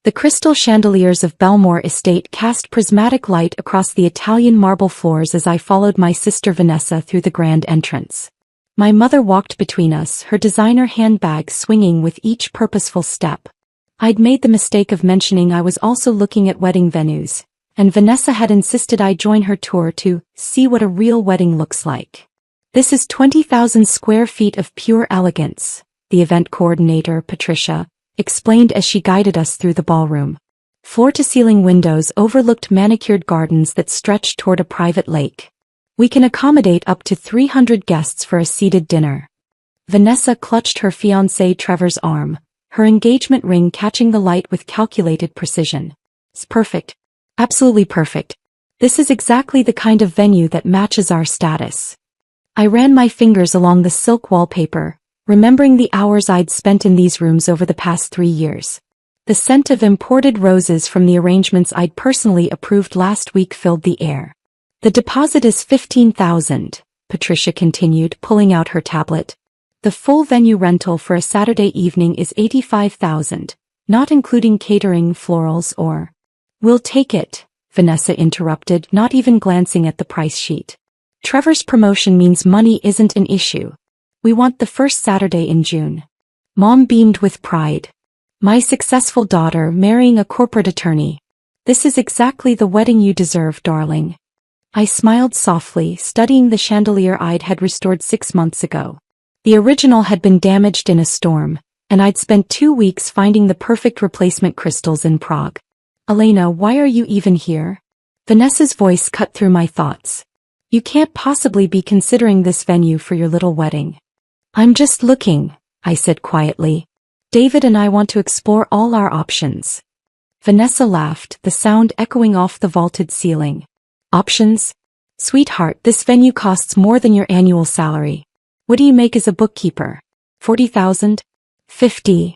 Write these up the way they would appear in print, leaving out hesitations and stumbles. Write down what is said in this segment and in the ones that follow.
The crystal chandeliers of Belmore Estate cast prismatic light across the Italian marble floors as I followed my sister Vanessa through the grand entrance. My mother walked between us, her designer handbag swinging with each purposeful step. I'd made the mistake of mentioning I was also looking at wedding venues, and Vanessa had insisted I join her tour to see what a real wedding looks like. This is 20,000 square feet of pure elegance, the event coordinator, Patricia, explained as she guided us through the ballroom. Floor-to-ceiling windows overlooked manicured gardens that stretched toward a private lake. We can accommodate up to 300 guests for a seated dinner. Vanessa clutched her fiancé Trevor's arm, her engagement ring catching the light with calculated precision. It's perfect. Absolutely perfect. This is exactly the kind of venue that matches our status. I ran my fingers along the silk wallpaper, remembering the hours I'd spent in these rooms over the past 3 years. The scent of imported roses from the arrangements I'd personally approved last week filled the air. The deposit is $15,000, Patricia continued, pulling out her tablet. The full venue rental for a Saturday evening is $85,000, not including catering, florals, or... We'll take it, Vanessa interrupted, not even glancing at the price sheet. Trevor's promotion means money isn't an issue. We want the first Saturday in June. Mom beamed with pride. My successful daughter marrying a corporate attorney. This is exactly the wedding you deserve, darling. I smiled softly, studying the chandelier I'd had restored 6 months ago. The original had been damaged in a storm, and I'd spent 2 weeks finding the perfect replacement crystals in Prague. Elena, why are you even here? Vanessa's voice cut through my thoughts. You can't possibly be considering this venue for your little wedding. I'm just looking, I said quietly. David and I want to explore all our options. Vanessa laughed, the sound echoing off the vaulted ceiling. Options? Sweetheart, this venue costs more than your annual salary. What do you make as a bookkeeper? 40,000? 50.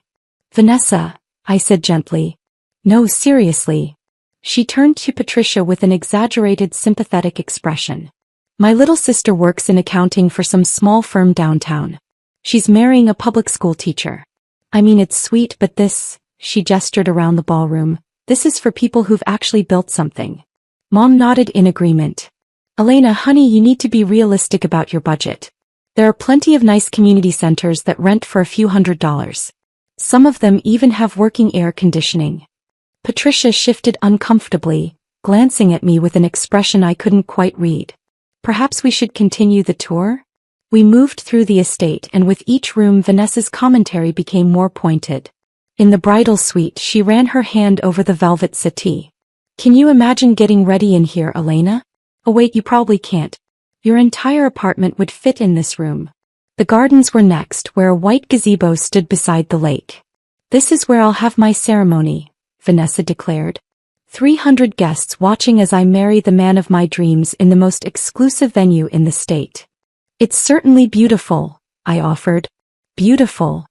Vanessa, I said gently. No, seriously. She turned to Patricia with an exaggerated sympathetic expression. My little sister works in accounting for some small firm downtown. She's marrying a public school teacher. I mean, it's sweet, but this, she gestured around the ballroom, this is for people who've actually built something. Mom nodded in agreement. Elena, honey, you need to be realistic about your budget. There are plenty of nice community centers that rent for a few $100s. Some of them even have working air conditioning. Patricia shifted uncomfortably, glancing at me with an expression I couldn't quite read. Perhaps we should continue the tour? We moved through the estate, and with each room Vanessa's commentary became more pointed. In the bridal suite, she ran her hand over the velvet settee. Can you imagine getting ready in here, Elena? Oh wait, you probably can't. Your entire apartment would fit in this room. The gardens were next, where a white gazebo stood beside the lake. This is where I'll have my ceremony, Vanessa declared. 300 guests watching as I marry the man of my dreams in the most exclusive venue in the state. It's certainly beautiful, I offered. Beautiful.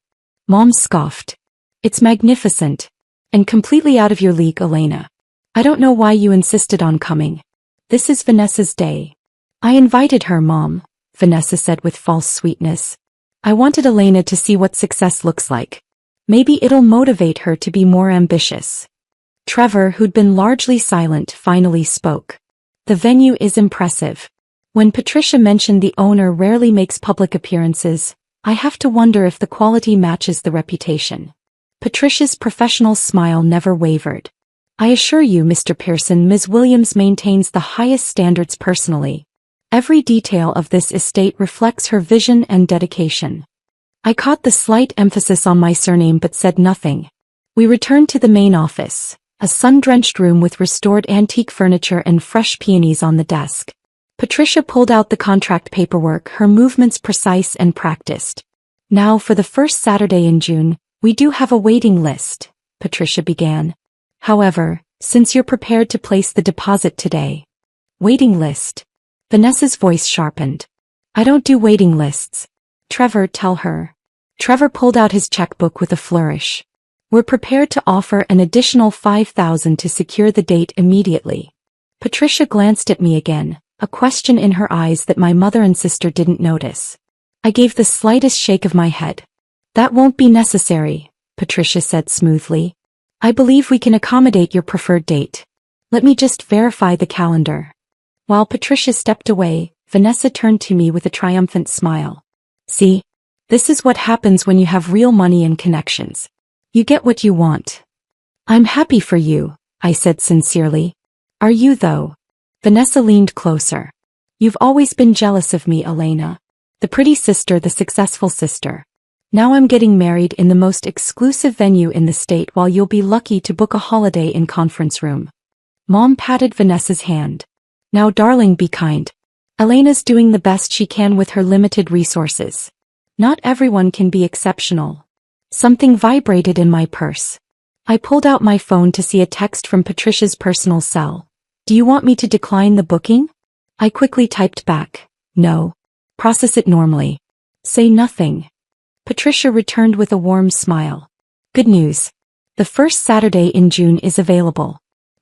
Mom scoffed. It's magnificent. And completely out of your league, Elena. I don't know why you insisted on coming. This is Vanessa's day. I invited her, Mom, Vanessa said with false sweetness. I wanted Elena to see what success looks like. Maybe it'll motivate her to be more ambitious. Trevor, who'd been largely silent, finally spoke. The venue is impressive. When Patricia mentioned the owner rarely makes public appearances, I have to wonder if the quality matches the reputation. Patricia's professional smile never wavered. I assure you, Mr. Pearson, Ms. Williams maintains the highest standards personally. Every detail of this estate reflects her vision and dedication. I caught the slight emphasis on my surname but said nothing. We returned to the main office, a sun-drenched room with restored antique furniture and fresh peonies on the desk. Patricia pulled out the contract paperwork, her movements precise and practiced. Now for the first Saturday in June, we do have a waiting list, Patricia began. However, since you're prepared to place the deposit today. Waiting list. Vanessa's voice sharpened. I don't do waiting lists. Trevor, tell her. Trevor pulled out his checkbook with a flourish. We're prepared to offer an additional $5,000 to secure the date immediately. Patricia glanced at me again, a question in her eyes that my mother and sister didn't notice. I gave the slightest shake of my head. That won't be necessary, Patricia said smoothly. I believe we can accommodate your preferred date. Let me just verify the calendar. While Patricia stepped away, Vanessa turned to me with a triumphant smile. See? This is what happens when you have real money and connections. You get what you want. I'm happy for you, I said sincerely. Are you though? Vanessa leaned closer. You've always been jealous of me, Elena. The pretty sister, the successful sister. Now I'm getting married in the most exclusive venue in the state while you'll be lucky to book a holiday in conference room. Mom patted Vanessa's hand. Now darling, be kind. Elena's doing the best she can with her limited resources. Not everyone can be exceptional. Something vibrated in my purse. I pulled out my phone to see a text from Patricia's personal cell. Do you want me to decline the booking? I quickly typed back. No. Process it normally. Say nothing. Patricia returned with a warm smile. Good news. The first Saturday in June is available.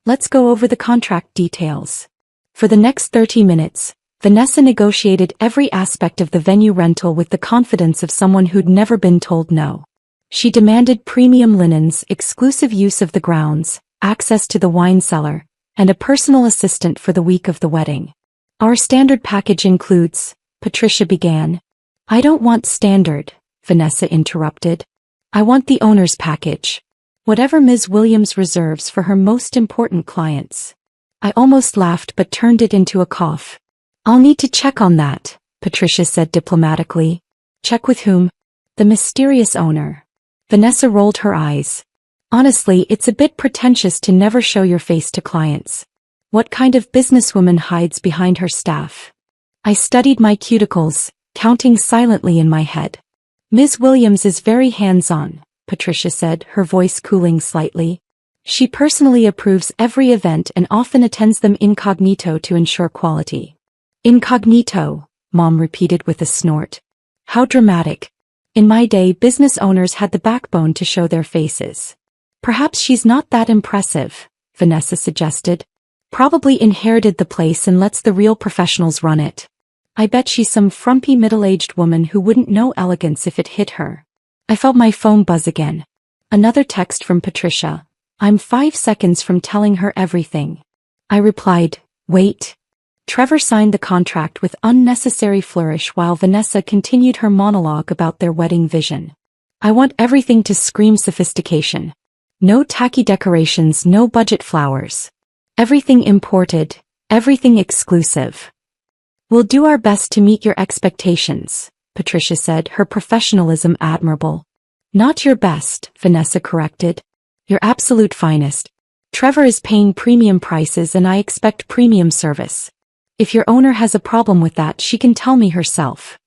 Let's go over the contract details. For the next 30 minutes, Vanessa negotiated every aspect of the venue rental with the confidence of someone who'd never been told no. She demanded premium linens, exclusive use of the grounds, access to the wine cellar, and a personal assistant for the week of the wedding. Our standard package includes, Patricia began. I don't want standard, Vanessa interrupted. I want the owner's package. Whatever Ms. Williams reserves for her most important clients. I almost laughed but turned it into a cough. I'll need to check on that, Patricia said diplomatically. Check with whom? The mysterious owner. Vanessa rolled her eyes. Honestly, it's a bit pretentious to never show your face to clients. What kind of businesswoman hides behind her staff? I studied my cuticles, counting silently in my head. Ms. Williams is very hands-on, Patricia said, her voice cooling slightly. She personally approves every event and often attends them incognito to ensure quality. Incognito, Mom repeated with a snort. How dramatic. In my day, business owners had the backbone to show their faces. Perhaps she's not that impressive, Vanessa suggested. Probably inherited the place and lets the real professionals run it. I bet she's some frumpy middle-aged woman who wouldn't know elegance if it hit her. I felt my phone buzz again. Another text from Patricia. I'm 5 seconds from telling her everything. I replied, wait. Trevor signed the contract with unnecessary flourish while Vanessa continued her monologue about their wedding vision. I want everything to scream sophistication. No tacky decorations, no budget flowers. Everything imported, everything exclusive. We'll do our best to meet your expectations, Patricia said, her professionalism admirable. Not your best, Vanessa corrected. Your absolute finest. Trevor is paying premium prices and I expect premium service. If your owner has a problem with that, she can tell me herself.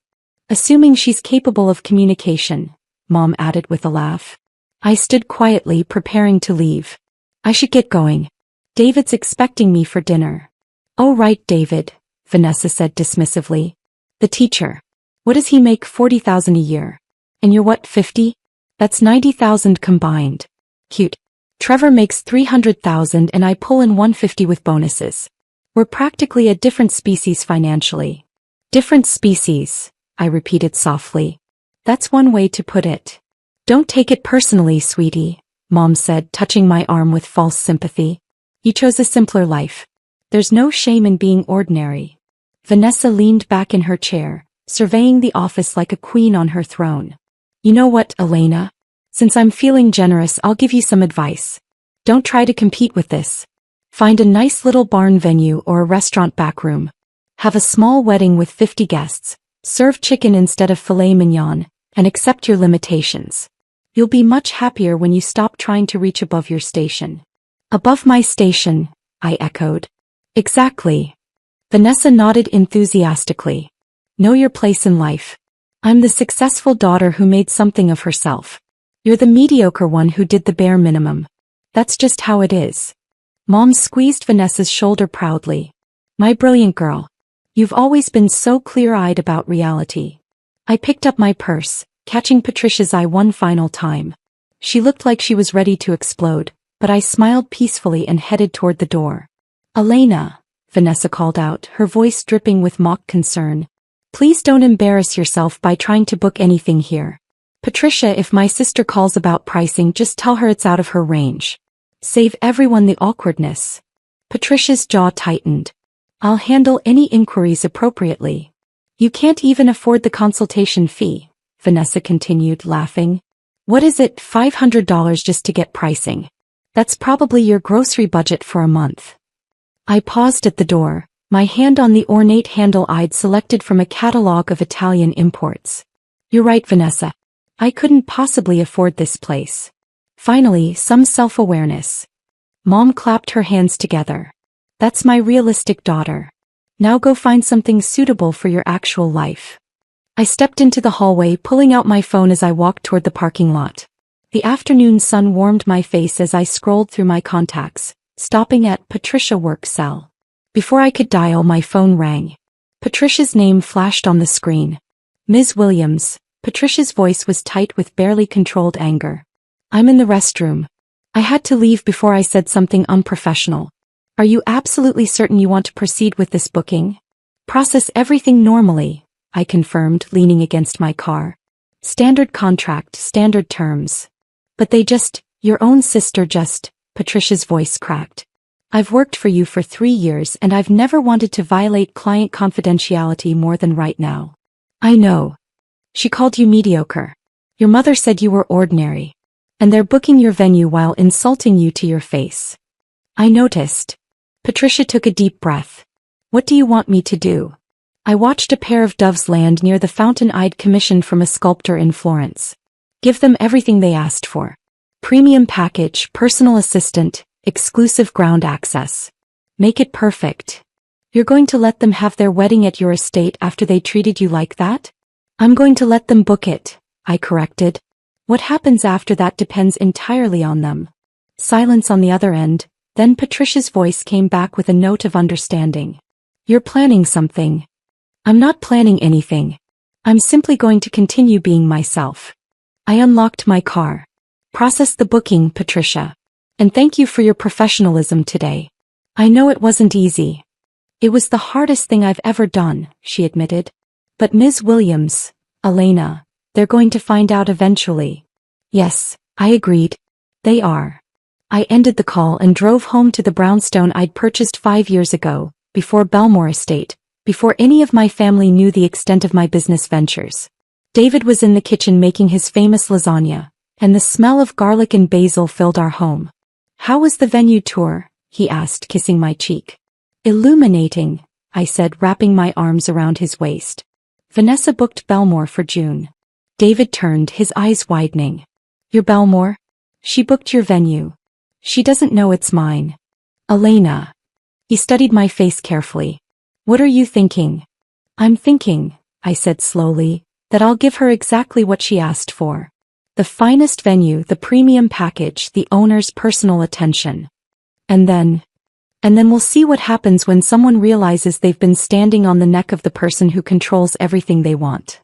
Assuming she's capable of communication, Mom added with a laugh. I stood quietly, preparing to leave. I should get going. David's expecting me for dinner. Oh right, David, Vanessa said dismissively. The teacher. What does he make? 40,000 a year. And you're what, 50? That's 90,000 combined. Cute. Trevor makes 300,000 and I pull in 150 with bonuses. We're practically a different species financially. Different species, I repeated softly. That's one way to put it. Don't take it personally, sweetie, Mom said, touching my arm with false sympathy. You chose a simpler life. There's no shame in being ordinary. Vanessa leaned back in her chair, surveying the office like a queen on her throne. You know what, Elena? Since I'm feeling generous, I'll give you some advice. Don't try to compete with this. Find a nice little barn venue or a restaurant backroom. Have a small wedding with 50 guests, serve chicken instead of filet mignon, and accept your limitations. You'll be much happier when you stop trying to reach above your station. Above my station, I echoed. Exactly. Vanessa nodded enthusiastically. Know your place in life. I'm the successful daughter who made something of herself. You're the mediocre one who did the bare minimum. That's just how it is. Mom squeezed Vanessa's shoulder proudly. My brilliant girl. You've always been so clear-eyed about reality. I picked up my purse, catching Patricia's eye one final time. She looked like she was ready to explode, but I smiled peacefully and headed toward the door. Elena, Vanessa called out, her voice dripping with mock concern. Please don't embarrass yourself by trying to book anything here. Patricia, if my sister calls about pricing, just tell her it's out of her range. Save everyone the awkwardness. Patricia's jaw tightened. I'll handle any inquiries appropriately. You can't even afford the consultation fee, Vanessa continued, laughing. What is it, $500 just to get pricing? That's probably your grocery budget for a month. I paused at the door, my hand on the ornate handle I'd selected from a catalog of Italian imports. You're right, Vanessa. I couldn't possibly afford this place. Finally, some self-awareness. Mom clapped her hands together. That's my realistic daughter. Now go find something suitable for your actual life. I stepped into the hallway, pulling out my phone as I walked toward the parking lot. The afternoon sun warmed my face as I scrolled through my contacts, stopping at Patricia work cell. Before I could dial, my phone rang. Patricia's name flashed on the screen. Ms. Williams. Patricia's voice was tight with barely controlled anger. I'm in the restroom. I had to leave before I said something unprofessional. Are you absolutely certain you want to proceed with this booking? Process everything normally, I confirmed, leaning against my car. Standard contract, standard terms. But your own sister Patricia's voice cracked. I've worked for you for 3 years and I've never wanted to violate client confidentiality more than right now. I know. She called you mediocre. Your mother said you were ordinary. And they're booking your venue while insulting you to your face. I noticed. Patricia took a deep breath. What do you want me to do? I watched a pair of doves land near the fountain I'd commissioned from a sculptor in Florence. Give them everything they asked for. Premium package, personal assistant, exclusive ground access. Make it perfect. You're going to let them have their wedding at your estate after they treated you like that? I'm going to let them book it, I corrected. What happens after that depends entirely on them. Silence on the other end. Then Patricia's voice came back with a note of understanding. You're planning something. I'm not planning anything. I'm simply going to continue being myself. I unlocked my car. Process the booking, Patricia. And thank you for your professionalism today. I know it wasn't easy. It was the hardest thing I've ever done, she admitted. But Ms. Williams, Elena, they're going to find out eventually. Yes, I agreed. They are. I ended the call and drove home to the brownstone I'd purchased 5 years ago, before Belmore Estate, before any of my family knew the extent of my business ventures. David was in the kitchen making his famous lasagna, and the smell of garlic and basil filled our home. How was the venue tour? He asked, kissing my cheek. Illuminating, I said, wrapping my arms around his waist. Vanessa booked Belmore for June. David turned, his eyes widening. Your Belmore? She booked your venue. She doesn't know it's mine. Elena. He studied my face carefully. What are you thinking? I'm thinking, I said slowly, that I'll give her exactly what she asked for. The finest venue, the premium package, the owner's personal attention. And then we'll see what happens when someone realizes they've been standing on the neck of the person who controls everything they want.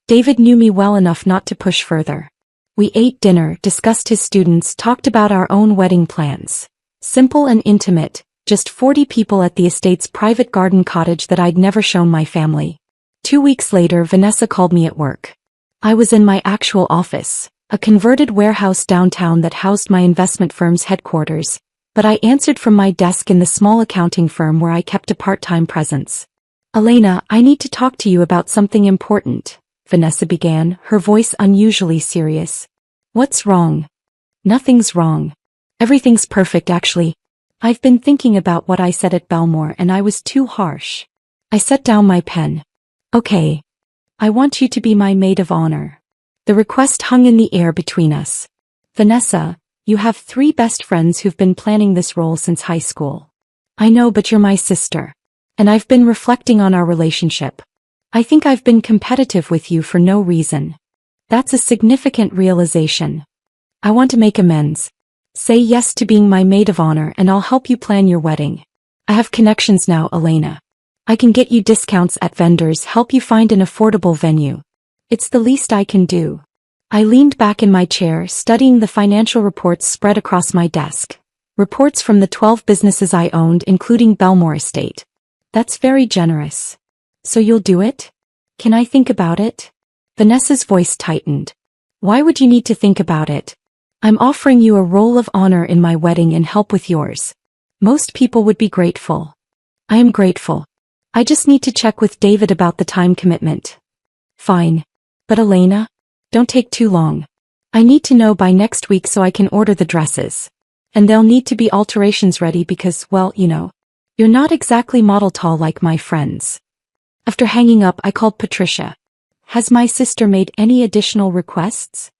David knew me well enough not to push further. We ate dinner, discussed his students, talked about our own wedding plans. Simple and intimate, just 40 people at the estate's private garden cottage that I'd never shown my family. 2 weeks later, Vanessa called me at work. I was in my actual office, a converted warehouse downtown that housed my investment firm's headquarters, but I answered from my desk in the small accounting firm where I kept a part-time presence. Elena, I need to talk to you about something important, Vanessa began, her voice unusually serious. What's wrong? Nothing's wrong. Everything's perfect, actually. I've been thinking about what I said at Belmore and I was too harsh. I set down my pen. Okay. I want you to be my maid of honor. The request hung in the air between us. Vanessa, you have 3 best friends who've been planning this role since high school. I know, but you're my sister. And I've been reflecting on our relationship. I think I've been competitive with you for no reason. That's a significant realization. I want to make amends. Say yes to being my maid of honor and I'll help you plan your wedding. I have connections now, Elena. I can get you discounts at vendors, help you find an affordable venue. It's the least I can do. I leaned back in my chair, studying the financial reports spread across my desk. Reports from the 12 businesses I owned, including Belmore Estate. That's very generous. So you'll do it? Can I think about it? Vanessa's voice tightened. Why would you need to think about it? I'm offering you a role of honor in my wedding and help with yours. Most people would be grateful. I am grateful. I just need to check with David about the time commitment. Fine. But Elena? Don't take too long. I need to know by next week so I can order the dresses. And there'll need to be alterations ready because, well, you're not exactly model tall like my friends. After hanging up, I called Patricia. Has my sister made any additional requests?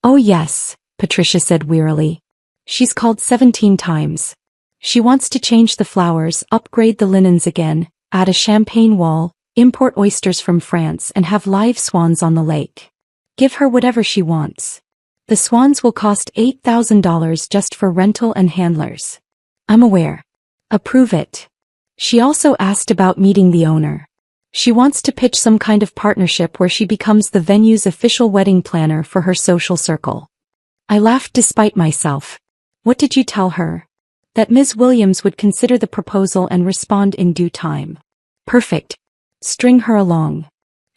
Oh yes, Patricia said wearily. She's called 17 times. She wants to change the flowers, upgrade the linens again, add a champagne wall, import oysters from France and have live swans on the lake. Give her whatever she wants. The swans will cost $8,000 just for rental and handlers. I'm aware. Approve it. She also asked about meeting the owner. She wants to pitch some kind of partnership where she becomes the venue's official wedding planner for her social circle. I laughed despite myself. What did you tell her? That Ms. Williams would consider the proposal and respond in due time. Perfect. String her along.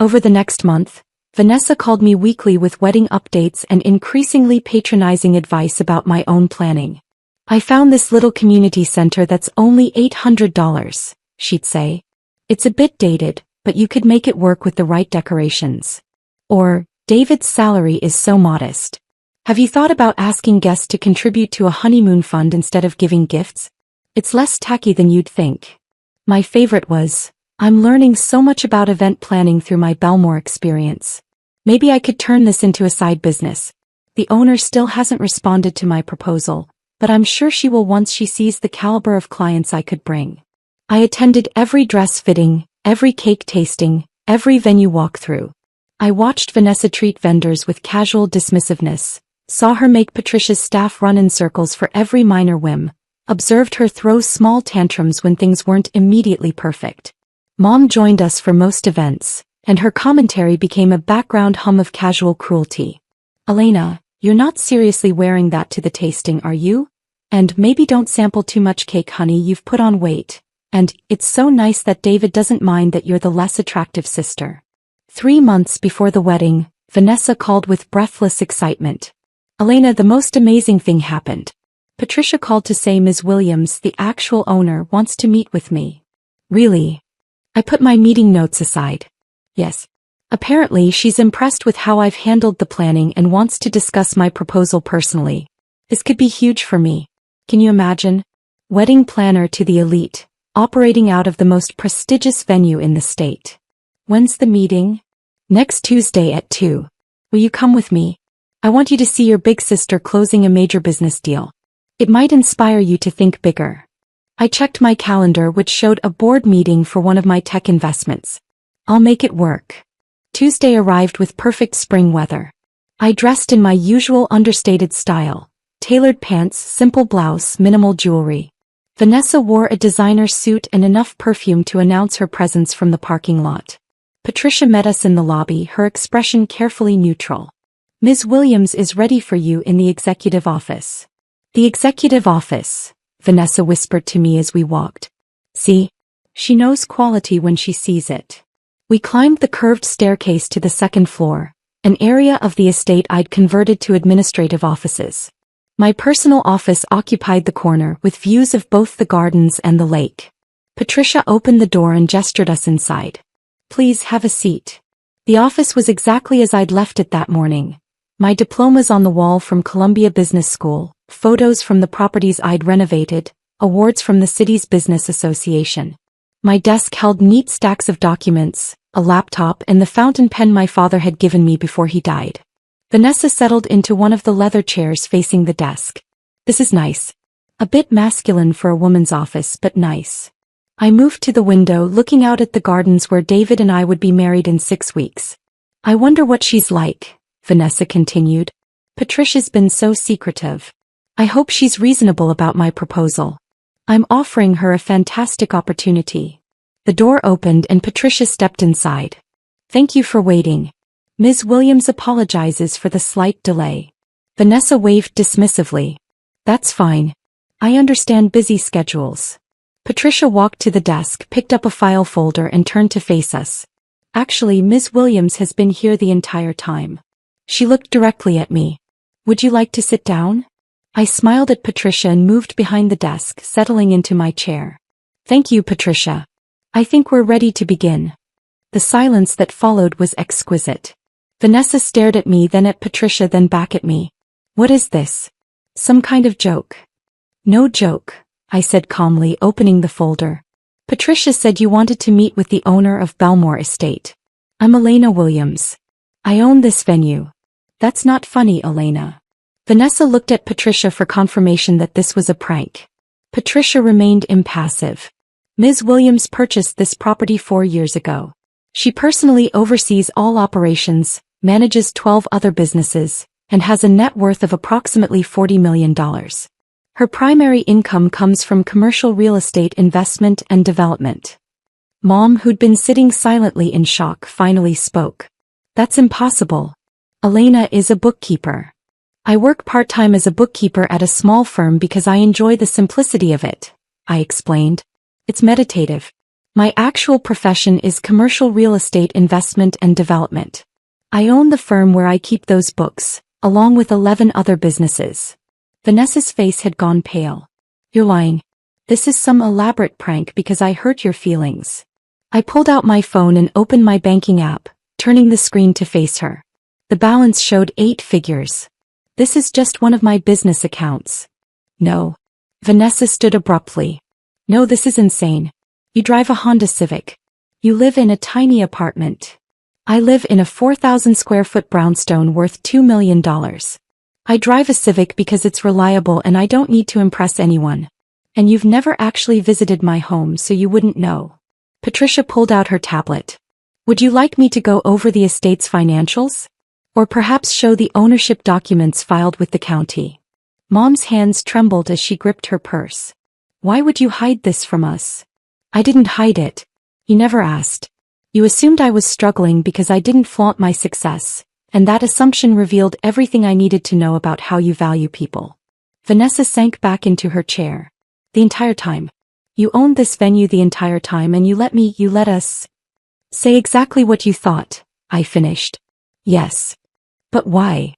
Over the next month, Vanessa called me weekly with wedding updates and increasingly patronizing advice about my own planning. I found this little community center that's only $800, she'd say. It's a bit dated, but you could make it work with the right decorations. Or, David's salary is so modest. Have you thought about asking guests to contribute to a honeymoon fund instead of giving gifts? It's less tacky than you'd think. My favorite was, I'm learning so much about event planning through my Belmore experience. Maybe I could turn this into a side business. The owner still hasn't responded to my proposal, but I'm sure she will once she sees the caliber of clients I could bring. I attended every dress fitting, every cake tasting, every venue walkthrough. I watched Vanessa treat vendors with casual dismissiveness, saw her make Patricia's staff run in circles for every minor whim, observed her throw small tantrums when things weren't immediately perfect. Mom joined us for most events, and her commentary became a background hum of casual cruelty. Elena, you're not seriously wearing that to the tasting, are you? And maybe don't sample too much cake, honey, you've put on weight. And it's so nice that David doesn't mind that you're the less attractive sister. 3 months before the wedding, Vanessa called with breathless excitement. Elena, the most amazing thing happened. Patricia called to say Ms. Williams, the actual owner, wants to meet with me. Really? I put my meeting notes aside. Yes. Apparently she's impressed with how I've handled the planning and wants to discuss my proposal personally. This could be huge for me. Can you imagine? Wedding planner to the elite, operating out of the most prestigious venue in the state. When's the meeting? Next Tuesday at 2. Will you come with me? I want you to see your big sister closing a major business deal. It might inspire you to think bigger. I checked my calendar, which showed a board meeting for one of my tech investments. I'll make it work. Tuesday arrived with perfect spring weather. I dressed in my usual understated style. Tailored pants, simple blouse, minimal jewelry. Vanessa wore a designer suit and enough perfume to announce her presence from the parking lot. Patricia met us in the lobby, her expression carefully neutral. Ms. Williams is ready for you in the executive office. The executive office, Vanessa whispered to me as we walked. See? She knows quality when she sees it. We climbed the curved staircase to the second floor, an area of the estate I'd converted to administrative offices. My personal office occupied the corner with views of both the gardens and the lake. Patricia opened the door and gestured us inside. Please have a seat. The office was exactly as I'd left it that morning. My diplomas on the wall from Columbia Business School, photos from the properties I'd renovated, awards from the city's business association. My desk held neat stacks of documents, a laptop and the fountain pen my father had given me before he died. Vanessa settled into one of the leather chairs facing the desk. This is nice. A bit masculine for a woman's office, but nice. I moved to the window, looking out at the gardens where David and I would be married in 6 weeks. I wonder what she's like, Vanessa continued. Patricia's been so secretive. I hope she's reasonable about my proposal. I'm offering her a fantastic opportunity. The door opened and Patricia stepped inside. Thank you for waiting. Ms. Williams apologizes for the slight delay. Vanessa waved dismissively. That's fine. I understand busy schedules. Patricia walked to the desk, picked up a file folder and turned to face us. Actually, Ms. Williams has been here the entire time. She looked directly at me. Would you like to sit down? I smiled at Patricia and moved behind the desk, settling into my chair. Thank you, Patricia. I think we're ready to begin. The silence that followed was exquisite. Vanessa stared at me, then at Patricia, then back at me. What is this? Some kind of joke? No joke, I said calmly, opening the folder. Patricia said you wanted to meet with the owner of Belmore Estate. I'm Elena Williams. I own this venue. That's not funny, Elena. Vanessa looked at Patricia for confirmation that this was a prank. Patricia remained impassive. Ms. Williams purchased this property 4 years ago. She personally oversees all operations, manages 12 other businesses, and has a net worth of approximately $40 million. Her primary income comes from commercial real estate investment and development. Mom, who'd been sitting silently in shock, finally spoke. That's impossible. Elena is a bookkeeper. I work part-time as a bookkeeper at a small firm because I enjoy the simplicity of it, I explained. It's meditative. My actual profession is commercial real estate investment and development. I own the firm where I keep those books, along with 11 other businesses. Vanessa's face had gone pale. You're lying. This is some elaborate prank because I hurt your feelings. I pulled out my phone and opened my banking app, turning the screen to face her. The balance showed 8 figures. This is just one of my business accounts. No. Vanessa stood abruptly. No, this is insane. You drive a Honda Civic. You live in a tiny apartment. I live in a 4,000 square foot brownstone worth $2 million. I drive a Civic because it's reliable and I don't need to impress anyone. And you've never actually visited my home, so you wouldn't know. Patricia pulled out her tablet. Would you like me to go over the estate's financials? Or perhaps show the ownership documents filed with the county? Mom's hands trembled as she gripped her purse. Why would you hide this from us? I didn't hide it. You never asked. You assumed I was struggling because I didn't flaunt my success, and that assumption revealed everything I needed to know about how you value people. Vanessa sank back into her chair. The entire time. You owned this venue the entire time and you let us say exactly what you thought, I finished. Yes. But why?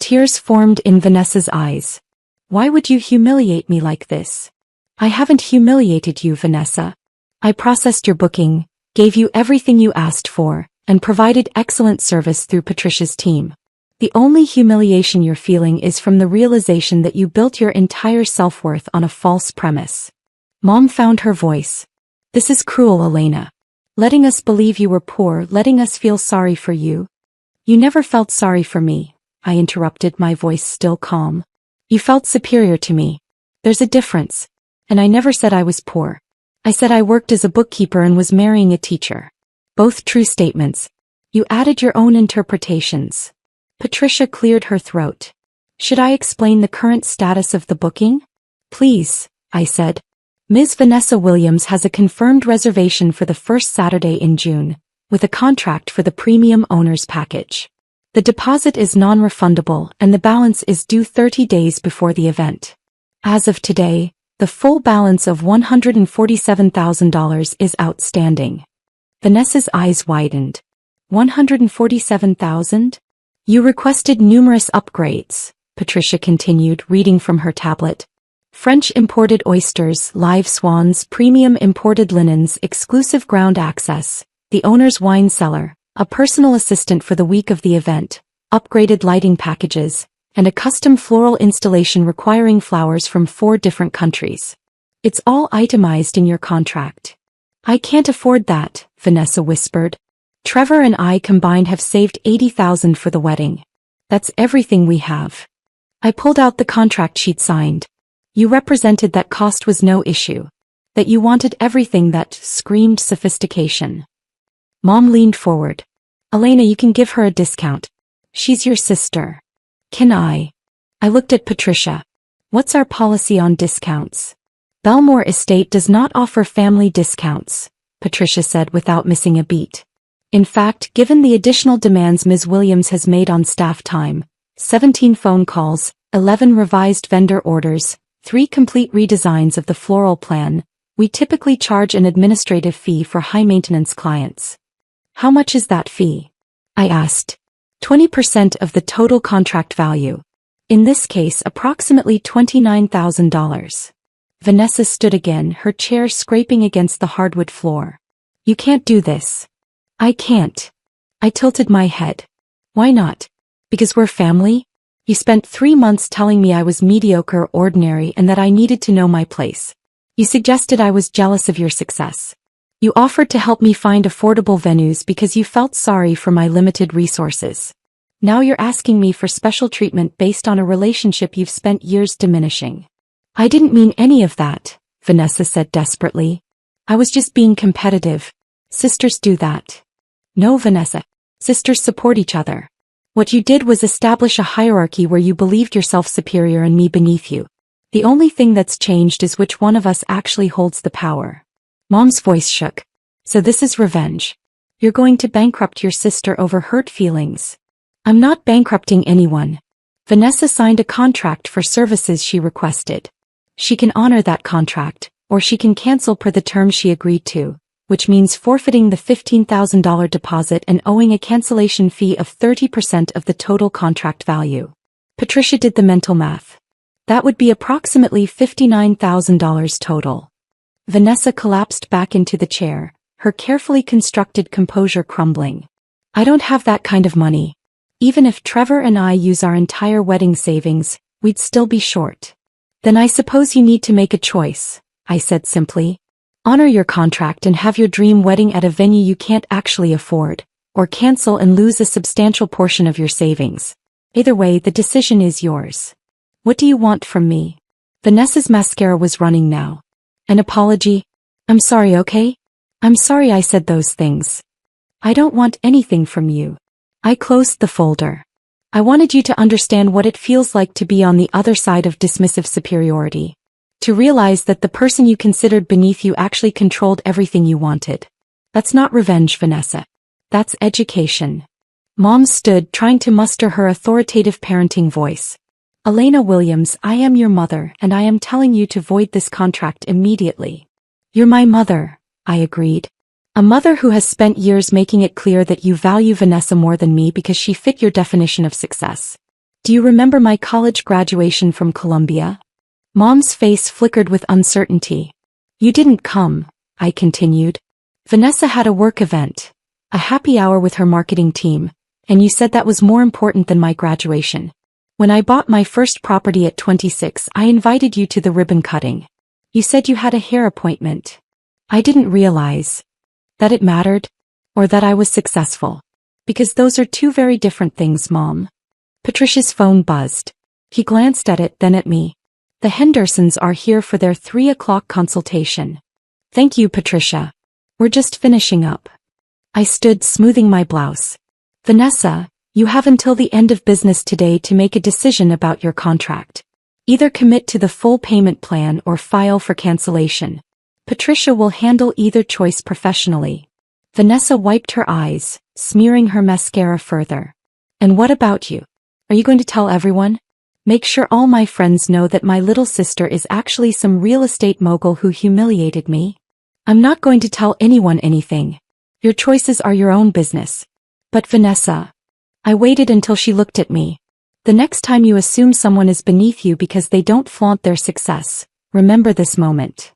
Tears formed in Vanessa's eyes. Why would you humiliate me like this? I haven't humiliated you, Vanessa. I processed your booking, gave you everything you asked for, and provided excellent service through Patricia's team. The only humiliation you're feeling is from the realization that you built your entire self-worth on a false premise. Mom found her voice. This is cruel, Elena. Letting us believe you were poor, letting us feel sorry for you. You never felt sorry for me, I interrupted, my voice still calm. You felt superior to me. There's a difference. And I never said I was poor. I said I worked as a bookkeeper and was marrying a teacher. Both true statements. You added your own interpretations. Patricia cleared her throat. Should I explain the current status of the booking? Please, I said. Ms. Vanessa Williams has a confirmed reservation for the first Saturday in June, with a contract for the premium owner's package. The deposit is non-refundable and the balance is due 30 days before the event. As of today, the full balance of $147,000 is outstanding. Vanessa's eyes widened. $147,000? You requested numerous upgrades, Patricia continued, reading from her tablet. French imported oysters, live swans, premium imported linens, exclusive ground access, the owner's wine cellar, a personal assistant for the week of the event, upgraded lighting packages, and a custom floral installation requiring flowers from 4 different countries. It's all itemized in your contract. I can't afford that, Vanessa whispered. Trevor and I combined have saved $80,000 for the wedding. That's everything we have. I pulled out the contract sheet signed. You represented that cost was no issue. That you wanted everything that screamed sophistication. Mom leaned forward. Elena, you can give her a discount. She's your sister. Can I? I looked at Patricia. What's our policy on discounts? Belmore Estate does not offer family discounts, Patricia said without missing a beat. In fact, given the additional demands Ms. Williams has made on staff time, 17 phone calls, 11 revised vendor orders, 3 complete redesigns of the floral plan, we typically charge an administrative fee for high-maintenance clients. How much is that fee? I asked. 20% of the total contract value. In this case, approximately $29,000. Vanessa stood again, her chair scraping against the hardwood floor. You can't do this. I can't. I tilted my head. Why not? Because we're family? You spent 3 months telling me I was mediocre, ordinary, and that I needed to know my place. You suggested I was jealous of your success. You offered to help me find affordable venues because you felt sorry for my limited resources. Now you're asking me for special treatment based on a relationship you've spent years diminishing. I didn't mean any of that, Vanessa said desperately. I was just being competitive. Sisters do that. No, Vanessa. Sisters support each other. What you did was establish a hierarchy where you believed yourself superior and me beneath you. The only thing that's changed is which one of us actually holds the power. Mom's voice shook. So this is revenge. You're going to bankrupt your sister over hurt feelings. I'm not bankrupting anyone. Vanessa signed a contract for services she requested. She can honor that contract, or she can cancel per the terms she agreed to, which means forfeiting the $15,000 deposit and owing a cancellation fee of 30% of the total contract value. Patricia did the mental math. That would be approximately $59,000 total. Vanessa collapsed back into the chair, her carefully constructed composure crumbling. I don't have that kind of money. Even if Trevor and I use our entire wedding savings, we'd still be short. Then I suppose you need to make a choice, I said simply. Honor your contract and have your dream wedding at a venue you can't actually afford, or cancel and lose a substantial portion of your savings. Either way, the decision is yours. What do you want from me? Vanessa's mascara was running now. An apology? I'm sorry, okay? I'm sorry I said those things. I don't want anything from you. I closed the folder. I wanted you to understand what it feels like to be on the other side of dismissive superiority. To realize that the person you considered beneath you actually controlled everything you wanted. That's not revenge, Vanessa. That's education. Mom stood, trying to muster her authoritative parenting voice. Elena Williams, I am your mother, and I am telling you to void this contract immediately. You're my mother, I agreed. A mother who has spent years making it clear that you value Vanessa more than me because she fit your definition of success. Do you remember my college graduation from Columbia? Mom's face flickered with uncertainty. You didn't come, I continued. Vanessa had a work event, a happy hour with her marketing team, and you said that was more important than my graduation. When I bought my first property at 26, I invited you to the ribbon cutting. You said you had a hair appointment. I didn't realize that it mattered, or that I was successful. Because those are two very different things, Mom. Patricia's phone buzzed. He glanced at it, then at me. The Hendersons are here for their 3 o'clock consultation. Thank you, Patricia. We're just finishing up. I stood, smoothing my blouse. Vanessa, you have until the end of business today to make a decision about your contract. Either commit to the full payment plan or file for cancellation. Patricia will handle either choice professionally. Vanessa wiped her eyes, smearing her mascara further. And what about you? Are you going to tell everyone? Make sure all my friends know that my little sister is actually some real estate mogul who humiliated me? I'm not going to tell anyone anything. Your choices are your own business. But Vanessa. I waited until she looked at me. The next time you assume someone is beneath you because they don't flaunt their success, remember this moment.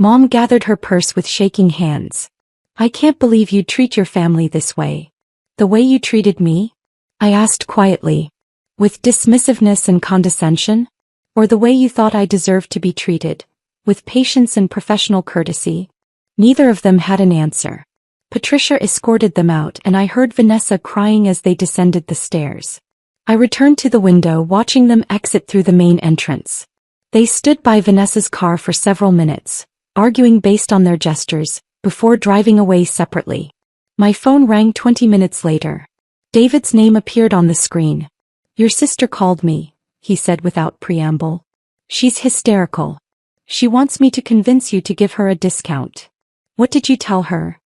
Mom gathered her purse with shaking hands. I can't believe you'd treat your family this way. The way you treated me? I asked quietly. With dismissiveness and condescension? Or the way you thought I deserved to be treated? With patience and professional courtesy? Neither of them had an answer. Patricia escorted them out and I heard Vanessa crying as they descended the stairs. I returned to the window, watching them exit through the main entrance. They stood by Vanessa's car for several minutes, arguing based on their gestures, before driving away separately. My phone rang 20 minutes later. David's name appeared on the screen. Your sister called me, he said without preamble. She's hysterical. She wants me to convince you to give her a discount. What did you tell her?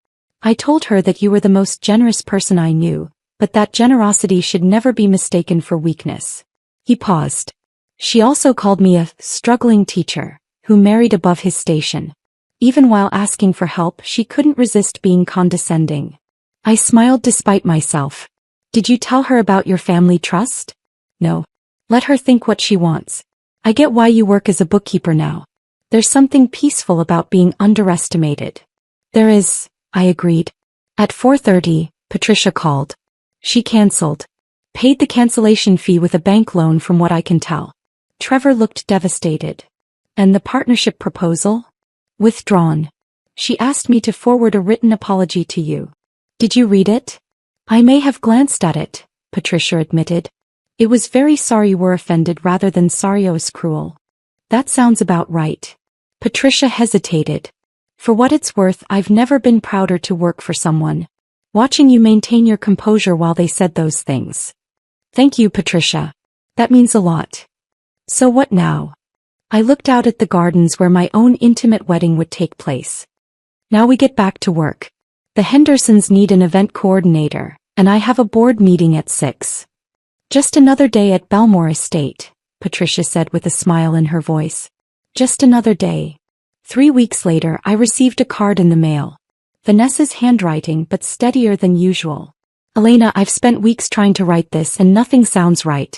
I told her that you were the most generous person I knew, but that generosity should never be mistaken for weakness. He paused. She also called me a struggling teacher, who married above his station. Even while asking for help, she couldn't resist being condescending. I smiled despite myself. Did you tell her about your family trust? No. Let her think what she wants. I get why you work as a bookkeeper now. There's something peaceful about being underestimated. There is, I agreed. At 4:30, Patricia called. She canceled. Paid the cancellation fee with a bank loan from what I can tell. Trevor looked devastated. And the partnership proposal? Withdrawn. She asked me to forward a written apology to you. Did you read it? I may have glanced at it, Patricia admitted. It was very sorry you were offended rather than sorry I was cruel. That sounds about right. Patricia hesitated. For what it's worth, I've never been prouder to work for someone. Watching you maintain your composure while they said those things. Thank you, Patricia. That means a lot. So what now? I looked out at the gardens where my own intimate wedding would take place. Now we get back to work. The Hendersons need an event coordinator, and I have a board meeting at 6. Just another day at Belmore Estate, Patricia said with a smile in her voice. Just another day. 3 weeks later, I received a card in the mail. Vanessa's handwriting, but steadier than usual. Elena, I've spent weeks trying to write this and nothing sounds right.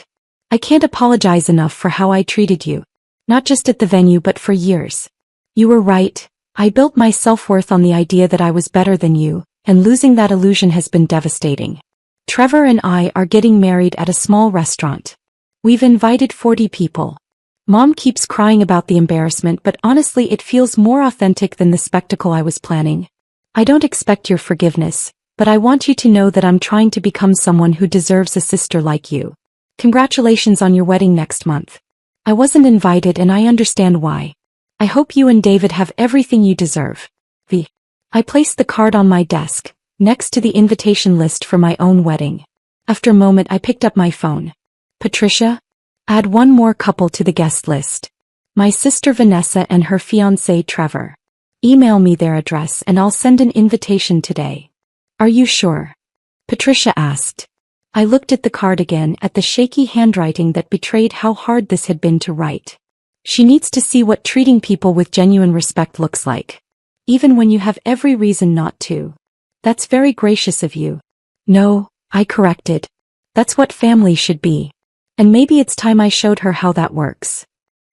I can't apologize enough for how I treated you. Not just at the venue but for years. You were right. I built my self-worth on the idea that I was better than you, and losing that illusion has been devastating. Trevor and I are getting married at a small restaurant. We've invited 40 people. Mom keeps crying about the embarrassment, but honestly it feels more authentic than the spectacle I was planning. I don't expect your forgiveness, but I want you to know that I'm trying to become someone who deserves a sister like you. Congratulations on your wedding next month. I wasn't invited and I understand why. I hope you and David have everything you deserve. V. I placed the card on my desk, next to the invitation list for my own wedding. After a moment I picked up my phone. Patricia? Add one more couple to the guest list. My sister Vanessa and her fiancé Trevor. Email me their address and I'll send an invitation today. Are you sure? Patricia asked. I looked at the card again, at the shaky handwriting that betrayed how hard this had been to write. She needs to see what treating people with genuine respect looks like. Even when you have every reason not to. That's very gracious of you. No, I corrected. That's what family should be. And maybe it's time I showed her how that works.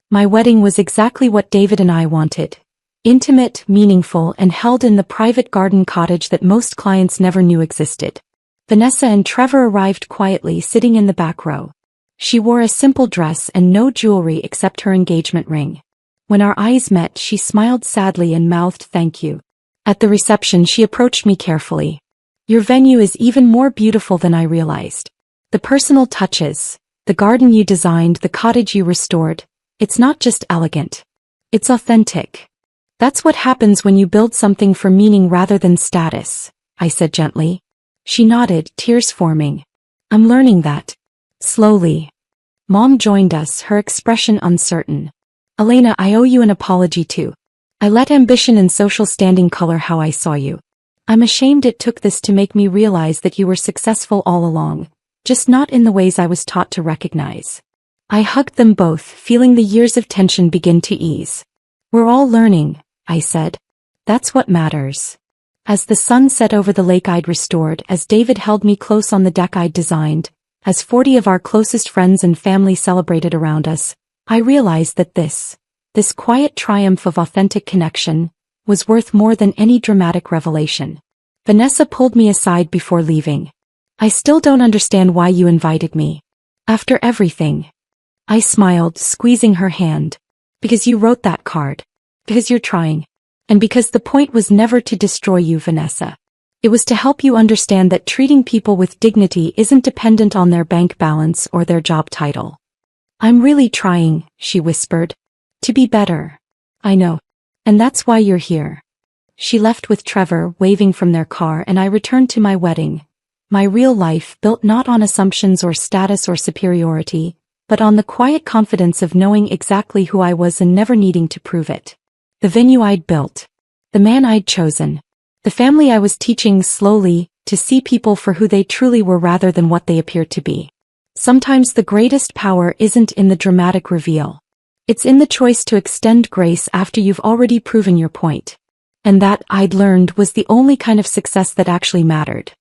My wedding was exactly what David and I wanted. Intimate, meaningful, and held in the private garden cottage that most clients never knew existed. Vanessa and Trevor arrived quietly, sitting in the back row. She wore a simple dress and no jewelry except her engagement ring. When our eyes met, she smiled sadly and mouthed thank you. At the reception, she approached me carefully. Your venue is even more beautiful than I realized. The personal touches, the garden you designed, the cottage you restored, it's not just elegant. It's authentic. That's what happens when you build something for meaning rather than status, I said gently. She nodded, tears forming. I'm learning that. Slowly. Mom joined us, her expression uncertain. Elena, I owe you an apology too. I let ambition and social standing color how I saw you. I'm ashamed it took this to make me realize that you were successful all along, just not in the ways I was taught to recognize. I hugged them both, feeling the years of tension begin to ease. We're all learning, I said. That's what matters. As the sun set over the lake I'd restored, as David held me close on the deck I'd designed, as 40 of our closest friends and family celebrated around us, I realized that this quiet triumph of authentic connection, was worth more than any dramatic revelation. Vanessa pulled me aside before leaving. I still don't understand why you invited me. After everything. I smiled, squeezing her hand. Because you wrote that card. Because you're trying. And because the point was never to destroy you, Vanessa. It was to help you understand that treating people with dignity isn't dependent on their bank balance or their job title. I'm really trying, she whispered. To be better. I know. And that's why you're here. She left with Trevor, waving from their car, and I returned to my wedding. My real life, built not on assumptions or status or superiority, but on the quiet confidence of knowing exactly who I was and never needing to prove it. The venue I'd built. The man I'd chosen. The family I was teaching slowly to see people for who they truly were rather than what they appeared to be. Sometimes the greatest power isn't in the dramatic reveal. It's in the choice to extend grace after you've already proven your point. And that, I'd learned, was the only kind of success that actually mattered.